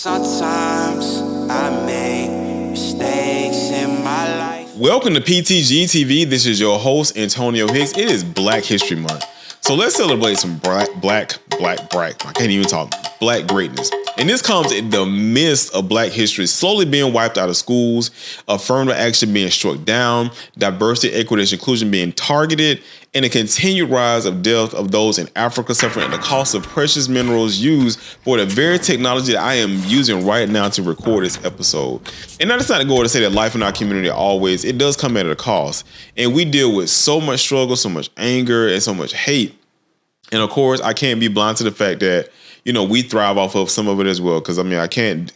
Sometimes I make mistakes in my life. Welcome to PTG TV. This is your host, Antonio Hicks. It is Black History Month. So let's celebrate some black greatness. And this comes in the midst of Black history slowly being wiped out of schools, affirmative action being struck down, diversity, equity, and inclusion being targeted, and a continued rise of death of those in Africa suffering at the cost of precious minerals used for the very technology that I am using right now to record this episode. And that's not to go to say that life in our community always, it does come at a cost. And we deal with so much struggle, so much anger, and so much hate. And of course, I can't be blind to the fact that, we thrive off of some of it as well. Because I can't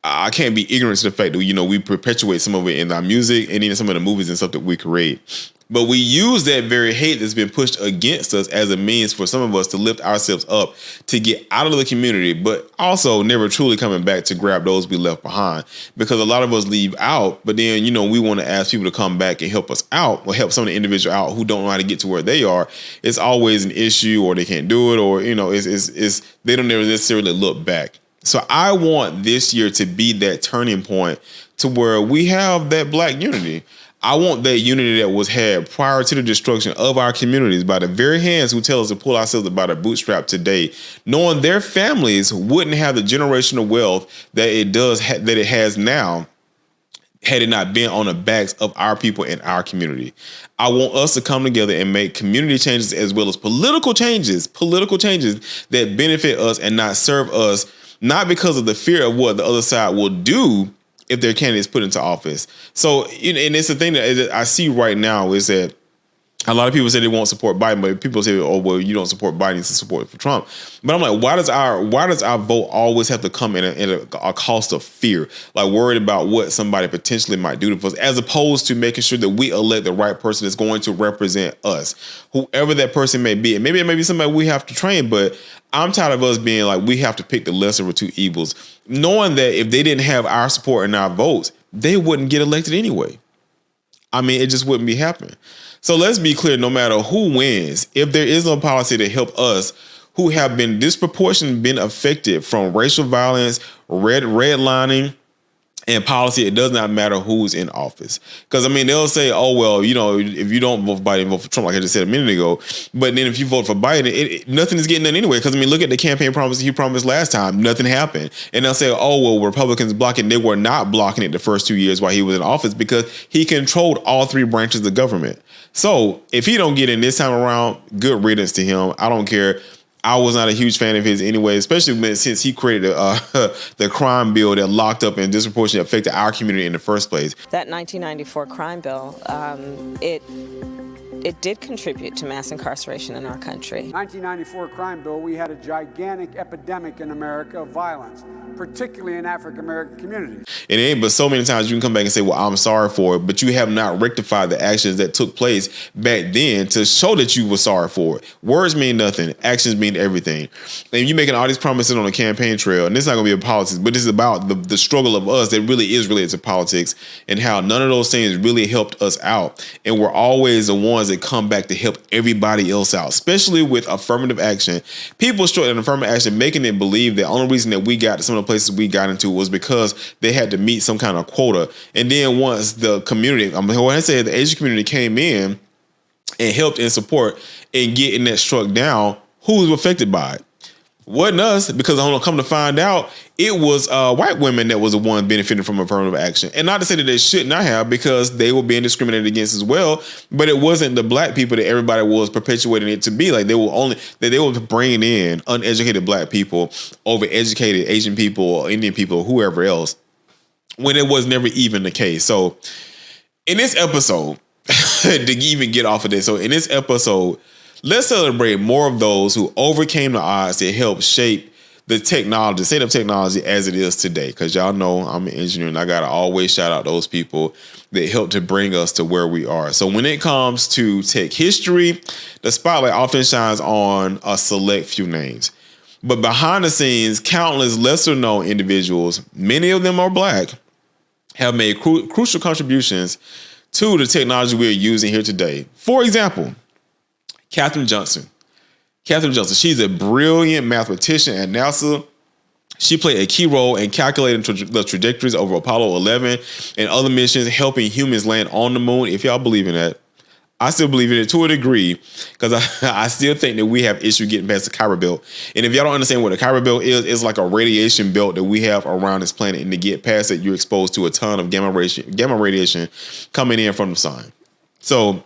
be ignorant to the fact that, we perpetuate some of it in our music and even some of the movies and stuff that we create. But we use that very hate that's been pushed against us as a means for some of us to lift ourselves up, to get out of the community, but also never truly coming back to grab those we left behind. Because a lot of us leave out, but then, we want to ask people to come back and help us out or help some of the individual out who don't know how to get to where they are. It's always an issue, or they can't do it, or, it's they don't ever necessarily look back. So I want this year to be that turning point to where we have that Black unity. I want that unity that was had prior to the destruction of our communities by the very hands who tell us to pull ourselves by the bootstrap today, knowing their families wouldn't have the generational wealth that it has now had it not been on the backs of our people in our community. I want us to come together and make community changes as well as political changes that benefit us and not serve us, not because of the fear of what the other side will do if their candidates put into office. So, and it's the thing that I see right now is that a lot of people say they won't support Biden, but people say, "Oh, well, you don't support Biden, you support for Trump." But I'm like, why does our vote always have to come in a cost of fear, like worried about what somebody potentially might do to us, as opposed to making sure that we elect the right person that's going to represent us, whoever that person may be. And maybe it may be somebody we have to train, but I'm tired of us being like, we have to pick the lesser of two evils, knowing that if they didn't have our support and our votes, they wouldn't get elected anyway. It just wouldn't be happening. So let's be clear, no matter who wins, if there is no policy to help us who have been disproportionately been affected from racial violence, redlining, and policy, it does not matter who's in office. Because, they'll say, oh, well, if you don't vote for Biden, vote for Trump, like I just said a minute ago. But then if you vote for Biden, nothing is getting done anyway. Because, look at the campaign promise he promised last time. Nothing happened. And they'll say, oh, well, Republicans blocking. They were not blocking it the first 2 years while he was in office because he controlled all three branches of government. So if he don't get in this time around, good riddance to him. I don't care. I was not a huge fan of his anyway, especially since he created the crime bill that locked up and disproportionately affected our community in the first place. That 1994 crime bill, it did contribute to mass incarceration in our country. 1994 crime bill, we had a gigantic epidemic in America of violence, particularly in African-American communities. And it ain't but so many times you can come back and say, well, I'm sorry for it, but you have not rectified the actions that took place back then to show that you were sorry for it. Words mean nothing. Actions mean everything. And you're making all these promises on the campaign trail, and this is not going to be about politics, but this is about the struggle of us that really is related to politics and how none of those things really helped us out. And we're always the ones that come back to help everybody else out, especially with affirmative action. People struck in affirmative action, making them believe the only reason that we got to some of the places we got into was because they had to meet some kind of quota. And then once the community, when I say the Asian community came in and helped and support in getting that struck down, who was affected by it? Wasn't us, because I'm gonna come to find out it was white women that was the one benefiting from affirmative action. And not to say that they should not have, because they were being discriminated against as well. But it wasn't the Black people that everybody was perpetuating it to be. Like they were bringing in uneducated Black people over educated Asian people or Indian people or whoever else, when it was never even the case. So in this episode, to even get off of this, so in this episode, let's celebrate more of those who overcame the odds that helped shape the technology, state of technology as it is today. Because y'all know I'm an engineer and I got to always shout out those people that helped to bring us to where we are. So when it comes to tech history, the spotlight often shines on a select few names. But behind the scenes, countless lesser known individuals, many of them are Black, have made crucial contributions to the technology we're using here today. For example, Katherine Johnson. She's a brilliant mathematician at NASA She played a key role in calculating the trajectories over Apollo 11 and other missions, helping humans land on the moon. If y'all believe in that, I still believe in it to a degree, because I still think that we have issue getting past the Kuiper belt. And if y'all don't understand what the Kuiper belt is, it's like a radiation belt that we have around this planet. And to get past it, you're exposed to a ton of gamma radiation coming in from the sun. So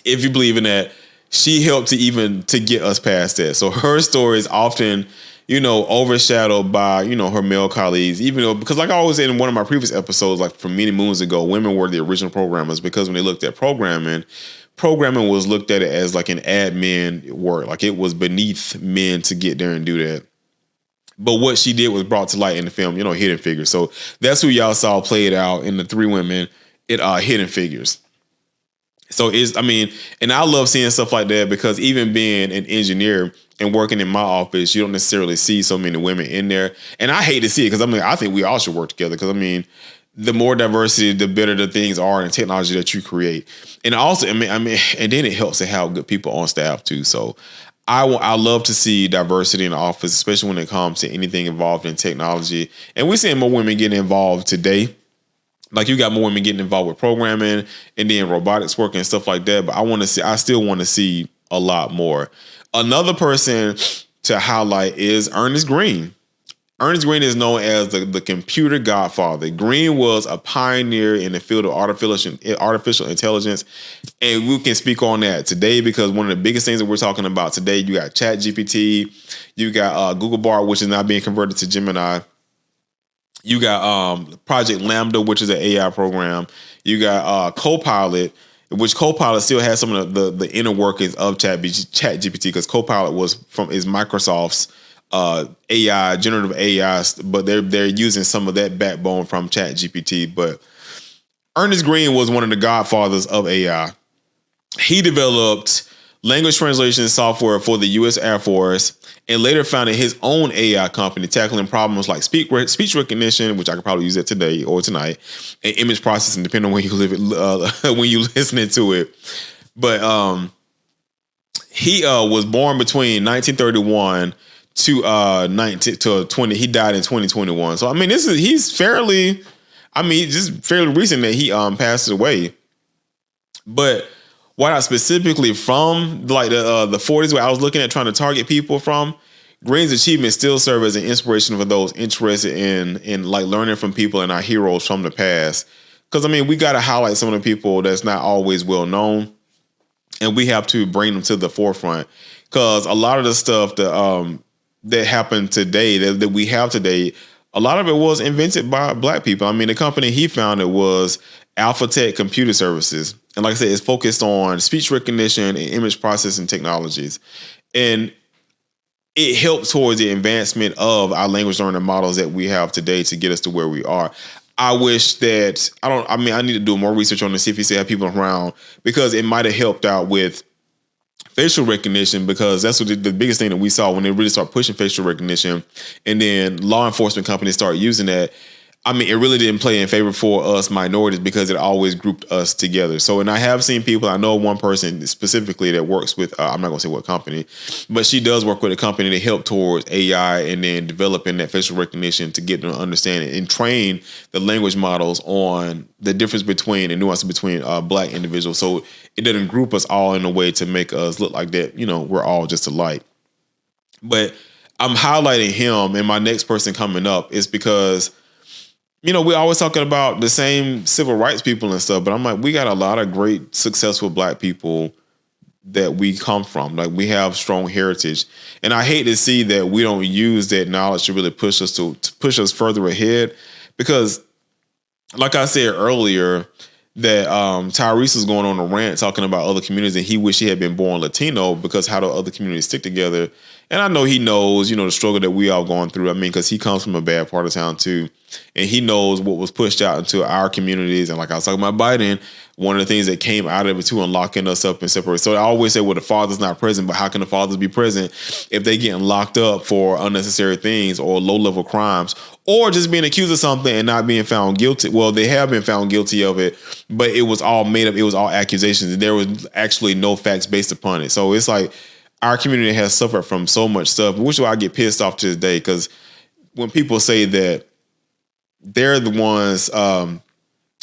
if you believe in that, she helped to get us past that. So her story is often, overshadowed by, her male colleagues, even though, because like I always said in one of my previous episodes, like from many moons ago, women were the original programmers, because when they looked at programming was looked at it as like an admin work. Like it was beneath men to get there and do that. But what she did was brought to light in the film, Hidden Figures. So that's who y'all saw played out in the three women in Hidden Figures. So and I love seeing stuff like that, because even being an engineer and working in my office, you don't necessarily see so many women in there. And I hate to see it, because I think we all should work together, because the more diversity, the better the things are in technology that you create. And also, and then it helps to have good people on staff too. So I love to see diversity in the office, especially when it comes to anything involved in technology. And we're seeing more women getting involved today. Like you got more women getting involved with programming and then robotics work and stuff like that. But I still want to see a lot more. Another person to highlight is Ernest Green. Ernest Green is known as the computer godfather. Green was a pioneer in the field of artificial intelligence. And we can speak on that today, because one of the biggest things that we're talking about today, you got ChatGPT, you got Google Bard, which is now being converted to Gemini. You got Project Lambda, which is an AI program. You got Copilot, which Copilot still has some of the inner workings of ChatGPT, because Copilot is Microsoft's AI, generative AI, but they're using some of that backbone from ChatGPT. But Ernest Green was one of the godfathers of AI. He developed language translation software for the U.S. Air Force, and later founded his own AI company tackling problems like speech recognition, which I could probably use that today or tonight, and image processing, depending on when you when you listening to it. But he was born between 1931 to 20. He died in 2021. So he's fairly, just fairly recent that he passed away. But what I specifically from like the 40s, where I was looking at trying to target people from, Green's achievements still serve as an inspiration for those interested in like learning from people and our heroes from the past. Because we got to highlight some of the people that's not always well known, and we have to bring them to the forefront. Because a lot of the stuff that happened today, that we have today, a lot of it was invented by Black people. The company he founded was Alpha Tech Computer Services. And like I said, it's focused on speech recognition and image processing technologies. And it helped towards the advancement of our language learning models that we have today to get us to where we are. I wish that, I need to do more research on this, see if you still have people around, because it might have helped out with facial recognition, because that's what the biggest thing that we saw when they really start pushing facial recognition, and then law enforcement companies start using that. It really didn't play in favor for us minorities, because it always grouped us together. So, and I have seen people, I know one person specifically that works with, I'm not going to say what company, but she does work with a company to help towards AI and then developing that facial recognition to get them to understand it and train the language models on the difference between and nuance between Black individuals. So it doesn't group us all in a way to make us look like that, we're all just alike. But I'm highlighting him, and my next person coming up is because, we're always talking about the same civil rights people and stuff, but I'm like, we got a lot of great, successful Black people that we come from. Like, we have strong heritage. And I hate to see that we don't use that knowledge to really push us further ahead. Because, like I said earlier, that Tyrese was going on a rant talking about other communities, and he wished he had been born Latino, because how do other communities stick together? And I know he knows, the struggle that we all going through. Because he comes from a bad part of town too. And he knows what was pushed out into our communities. And like I was talking about Biden, one of the things that came out of it too, unlocking us up and separate. So I always say, well, the father's not present, but how can the fathers be present if they getting locked up for unnecessary things or low-level crimes, or just being accused of something and not being found guilty? Well, they have been found guilty of it, but it was all made up. It was all accusations, and there was actually no facts based upon it. So it's like our community has suffered from so much stuff, which is why I get pissed off to this day, because when people say that they're the ones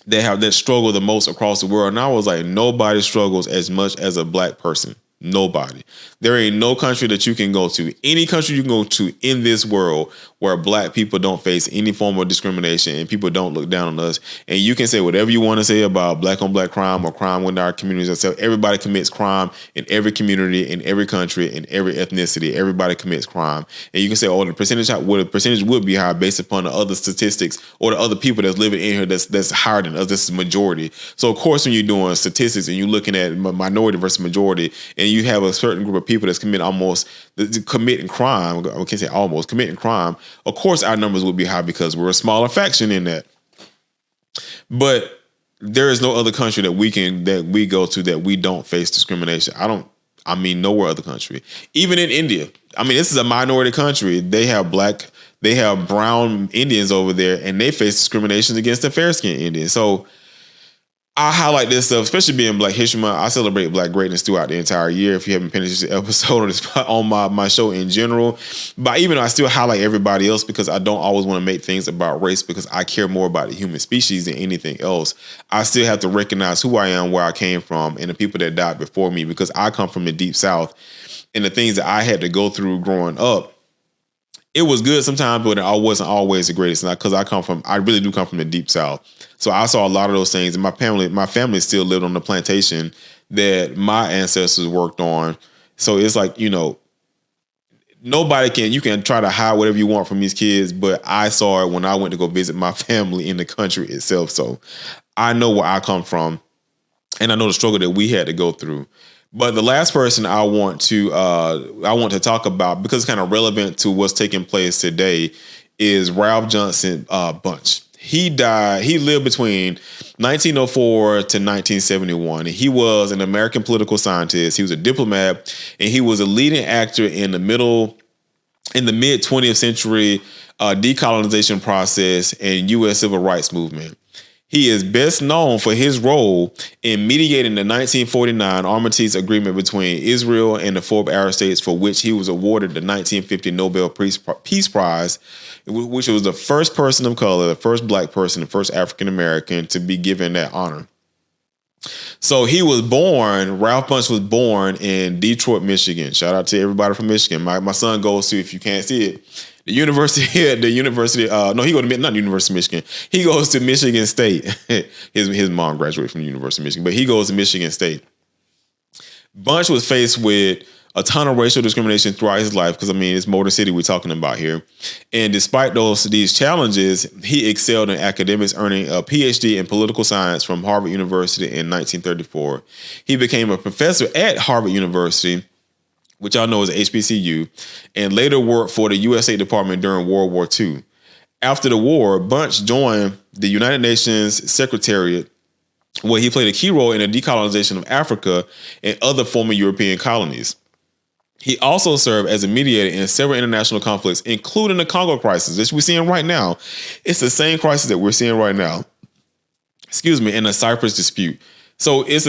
that struggle the most across the world, and I was like, nobody struggles as much as a black person. Nobody. There ain't no country that you can go to, any country you can go to in this world where black people don't face any form of discrimination and people don't look down on us. And you can say whatever you want to say about black on black crime or crime within our communities itself. Everybody commits crime in every community, in every country, in every ethnicity. Everybody commits crime. And you can say, oh, the percentage would be high based upon the other statistics or the other people that's living in here that's higher than us. This is majority. So of course, when you're doing statistics and you're looking at minority versus majority, and you have a certain group of people that's committing crime, I can't say almost, committing crime, of course our numbers will be high because we're a smaller faction in that. But there is no other country that we go to that we don't face discrimination. Nowhere other country. Even in India. I mean, this is a minority country. They have brown Indians over there, and they face discrimination against the fair-skinned Indians. So I highlight this stuff, especially being Black History Month. I celebrate Black greatness throughout the entire year. If you haven't finished this episode on my show in general, but even though I still highlight everybody else because I don't always want to make things about race because I care more about the human species than anything else. I still have to recognize who I am, where I came from, and the people that died before me because I come from the Deep South, and the things that I had to go through growing up. It was good sometimes, but I wasn't always the greatest. Because I really do come from the Deep South. So I saw a lot of those things. And my family still lived on the plantation that my ancestors worked on. So it's like, you can try to hide whatever you want from these kids, but I saw it when I went to go visit my family in the country itself. So I know where I come from, and I know the struggle that we had to go through. But the last person I want to talk about, because it's kind of relevant to what's taking place today, is Ralph Johnson Bunche. He lived between 1904 to 1971. He was an American political scientist. He was a diplomat, and he was a leading actor in the mid 20th century decolonization process and U.S. civil rights movement. He is best known for his role in mediating the 1949 Armistice Agreement between Israel and the 4 Arab states, for which he was awarded the 1950 Nobel Peace Prize, which was the first person of color, the first black person, the first African American to be given that honor. So Ralph Bunche was born in Detroit, Michigan. Shout out to everybody from Michigan. My son goes to, if you can't see it, he goes to Michigan. He goes to Michigan State. His mom graduated from the University of Michigan, but he goes to Michigan State. Bunche was faced with a ton of racial discrimination throughout his life, because it's Motor City we're talking about here. And despite these challenges, he excelled in academics, earning a PhD in political science from Harvard University in 1934. He became a professor at Harvard University, which y'all know is HBCU, and later worked for the U.S. State Department during World War II. After the war, Bunche joined the United Nations Secretariat, where he played a key role in the decolonization of Africa and other former European colonies. He also served as a mediator in several international conflicts, including the Congo crisis, which we're seeing right now. It's the same crisis that we're seeing right now. And the Cyprus dispute. So it's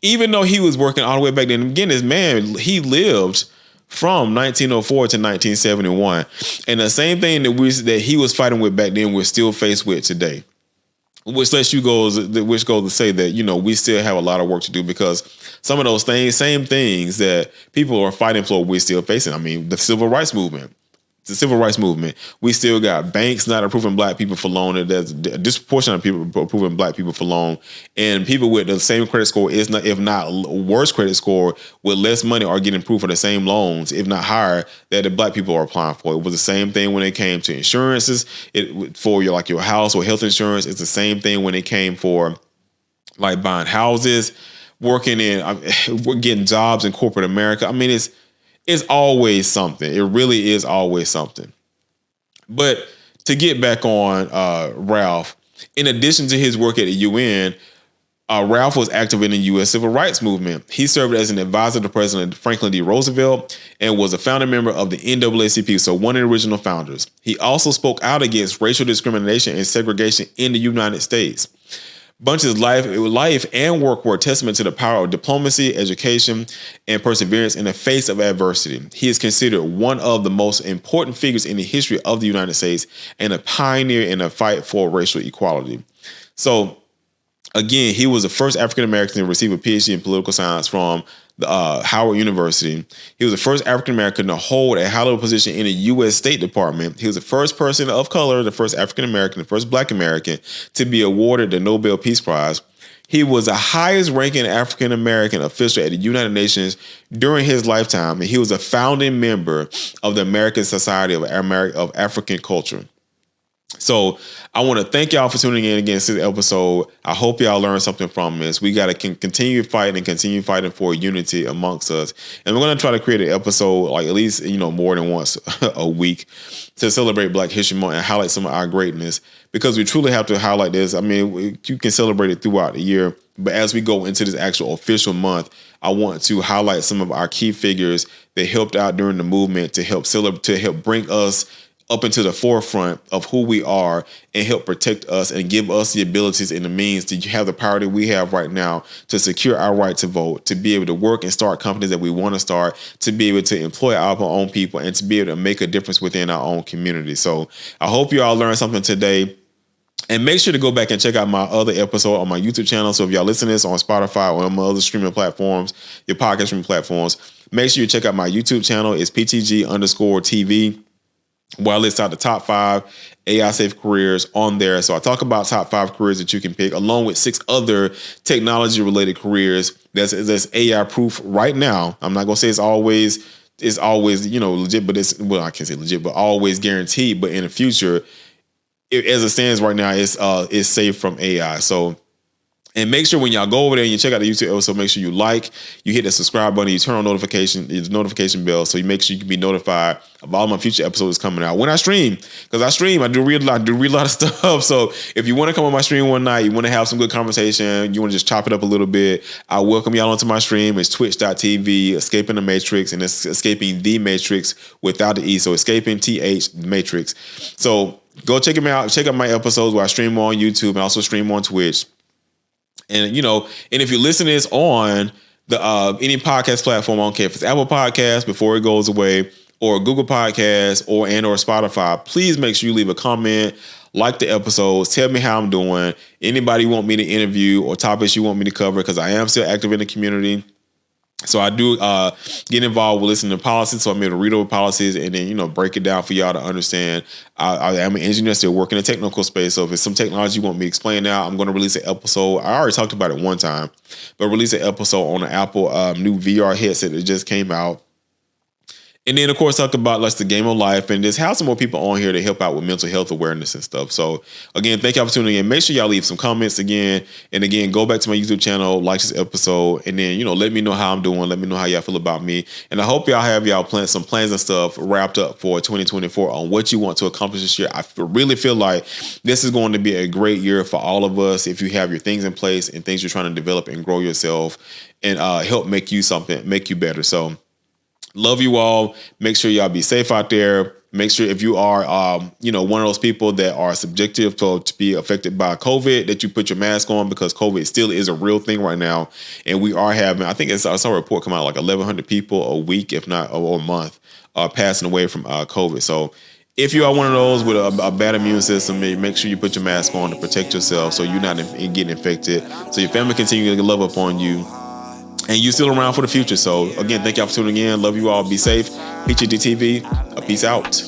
even though he was working all the way back then, again, this man, he lived from 1904 to 1971. And the same thing that he was fighting with back then, we're still faced with today. Which goes to say that, we still have a lot of work to do, because some of those same things that people are fighting for, we're still facing. The civil rights movement. We still got banks not approving black people for loan. There's a disproportionate of people approving black people for loan, and people with the same credit score, if not worse credit score, with less money, are getting approved for the same loans, if not higher, that the black people are applying for. It was the same thing when it came to insurances. For your house or health insurance. It's the same thing when it came for buying houses, getting jobs in corporate America. It's always something. It really is always something. But to get back on Ralph, in addition to his work at the UN, Ralph was active in the U.S. civil rights movement. He served as an advisor to President Franklin D. Roosevelt and was a founding member of the NAACP, so one of the original founders. He also spoke out against racial discrimination and segregation in the United States. Bunch's life and work were a testament to the power of diplomacy, education, and perseverance in the face of adversity. He is considered one of the most important figures in the history of the United States and a pioneer in the fight for racial equality. So, again, he was the first African American to receive a PhD in political science from Howard University. He was the first African American to hold a high-level position in the U.S. State Department. He was the first person of color, the first African American, the first Black American to be awarded the Nobel Peace Prize. He was the highest-ranking African American official at the United Nations during his lifetime, and he was a founding member of the American Society of African Culture. So I want to thank y'all for tuning in again to this episode. I hope y'all learned something from this. We got to continue fighting and continue fighting for unity amongst us. And we're going to try to create an episode like at least, more than once a week to celebrate Black History Month and highlight some of our greatness, because we truly have to highlight this. I mean, you can celebrate it throughout the year, but as we go into this actual official month, I want to highlight some of our key figures that helped out during the movement to help bring us up into the forefront of who we are and help protect us and give us the abilities and the means to have the power that we have right now to secure our right to vote, to be able to work and start companies that we want to start, to be able to employ our own people, and to be able to make a difference within our own community. So I hope you all learned something today. And make sure to go back and check out my other episode on my YouTube channel. So if y'all listen to this on Spotify or on my other streaming platforms, your podcast streaming platforms, make sure you check out my YouTube channel. It's PTG_TV. Where I list out the top 5 AI safe careers on there. So I talk about top 5 careers that you can pick, along with 6 other technology related careers that's AI proof right now. I'm not gonna say it's always legit, but I can't say legit, but always guaranteed. But in the future, as it stands right now, it's safe from AI. So. And make sure when y'all go over there and you check out the YouTube episode, make sure you hit the subscribe button, you turn on the notification bell, so you make sure you can be notified of all my future episodes coming out. When I stream, I do read a lot of stuff. So if you want to come on my stream one night, you want to have some good conversation, you want to just chop it up a little bit, I welcome y'all onto my stream. It's twitch.tv, Escaping the Matrix, and it's Escaping the Matrix without the E. So Escaping TH Matrix. So go check them out. Check out my episodes where I stream on YouTube and also stream on Twitch. And and if you listen to this on the any podcast platform, I don't care if it's Apple Podcasts before it goes away, or Google Podcasts, or Spotify, please make sure you leave a comment, like the episodes, tell me how I'm doing. Anybody you want me to interview or topics you want me to cover, because I am still active in the community. So I do get involved with listening to policies. So I'm able to read over policies and then, break it down for y'all to understand. I am an engineer still working in the technical space. So if it's some technology you want me to explain out, I'm going to release an episode. I already talked about it one time, but release an episode on the Apple new VR headset that just came out. And then, of course, talk about the game of life and just have some more people on here to help out with mental health awareness and stuff. So, again, thank y'all for tuning in. Make sure y'all leave some comments again. And again, go back to my YouTube channel, like this episode, and then, let me know how I'm doing. Let me know how y'all feel about me. And I hope y'all have some plans and stuff wrapped up for 2024 on what you want to accomplish this year. I really feel like this is going to be a great year for all of us if you have your things in place and things you're trying to develop and grow yourself and help make you better. So, love you all. Make sure y'all be safe out there. Make sure if you are, one of those people that are subjective to be affected by COVID, that you put your mask on, because COVID still is a real thing right now. And we are having, I saw a report come out 1,100 people a week, if not or a month, passing away from COVID. So if you are one of those with a bad immune system, make sure you put your mask on to protect yourself so you're not getting infected, so your family continue to love upon you. And you're still around for the future. So, again, thank y'all for tuning in. Love you all. Be safe. PTG TV. Peace out.